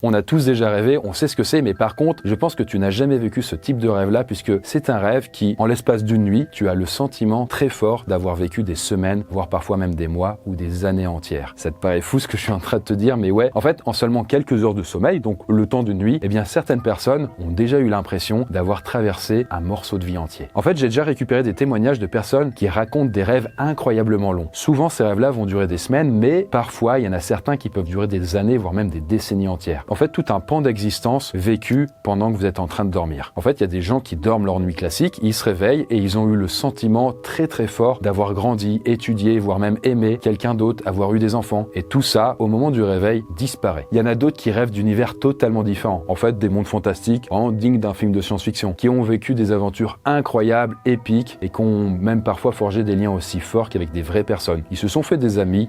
On a tous déjà rêvé, on sait ce que c'est, mais par contre, je pense que tu n'as jamais vécu ce type de rêve-là, puisque c'est un rêve qui, en l'espace d'une nuit, tu as le sentiment très fort d'avoir vécu des semaines, voire parfois même des mois ou des années entières. Ça te paraît fou ce que je suis en train de te dire, mais ouais, en fait, en seulement quelques heures de sommeil, donc le temps d'une nuit, eh bien certaines personnes ont déjà eu l'impression d'avoir traversé un morceau de vie entier. En fait, j'ai déjà récupéré des témoignages de personnes qui racontent des rêves incroyablement longs. Souvent, ces rêves-là vont durer des semaines, mais parfois, il y en a certains qui peuvent durer des années, voire même des décennies entières. En fait, tout un pan d'existence vécu pendant que vous êtes en train de dormir. En fait, il y a des gens qui dorment leur nuit classique, ils se réveillent et ils ont eu le sentiment très très fort d'avoir grandi, étudié, voire même aimé quelqu'un d'autre, avoir eu des enfants. Et tout ça, au moment du réveil, disparaît. Il y en a d'autres qui rêvent d'univers totalement différents. En fait, des mondes fantastiques, dignes d'un film de science-fiction, qui ont vécu des aventures incroyables, épiques, et qui ont même parfois forgé des liens aussi forts qu'avec des vraies personnes. Ils se sont fait des amis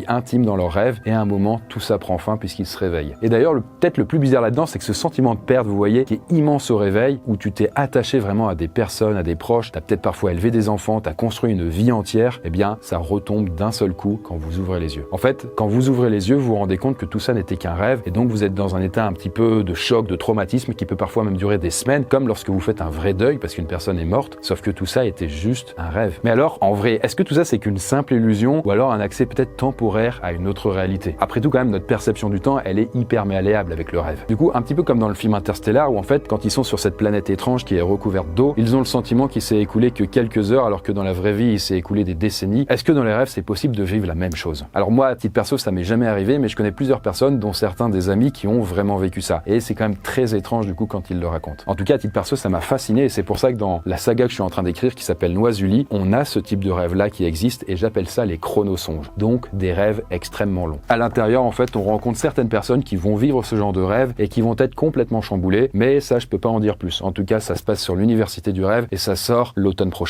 intimes dans leurs rêves, et à un moment, tout ça prend fin puisqu'ils se réveillent. Et d'ailleurs, peut-être le plus bizarre là-dedans, c'est que ce sentiment de perte, vous voyez, qui est immense au réveil, où tu t'es attaché vraiment à des personnes, à des proches, t'as peut-être parfois élevé des enfants, t'as construit une vie entière, eh bien, ça retombe d'un seul coup quand vous ouvrez les yeux. En fait, quand vous ouvrez les yeux, vous vous rendez compte que tout ça n'était qu'un rêve, et donc vous êtes dans un état un petit peu de choc, de traumatisme, qui peut parfois même durer des semaines, comme lorsque vous faites un vrai deuil parce qu'une personne est morte, sauf que tout ça était juste un rêve. Mais alors, en vrai, est-ce que tout ça c'est qu'une simple illusion, ou alors un accès peut-être temporaire à une autre réalité? Après tout, quand même, notre perception du temps, elle est hyper malléable avec le rêve. Du coup, un petit peu comme dans le film Interstellar, où en fait, quand ils sont sur cette planète étrange qui est recouverte d'eau, ils ont le sentiment qu'il s'est écoulé que quelques heures, alors que dans la vraie vie, il s'est écoulé des décennies. Est-ce que dans les rêves, c'est possible de vivre la même chose? Alors moi, à titre perso, ça m'est jamais arrivé, mais je connais plusieurs personnes, dont certains des amis, qui ont vraiment vécu ça. Et c'est quand même très étrange, du coup, quand ils le racontent. En tout cas, à titre perso, ça m'a fasciné, et c'est pour ça que dans la saga que je suis en train d'écrire, qui s'appelle Noisuli, on a ce type de rêve-là qui existe, et j'appelle ça les chronosonges. Donc, des rêves extrêmement longs. À l'intérieur, en fait, on rencontre certaines personnes qui vont vivre ce genre de rêve et qui vont être complètement chamboulées, mais ça, je peux pas en dire plus. En tout cas, ça se passe sur l'Université du rêve et ça sort l'automne prochain.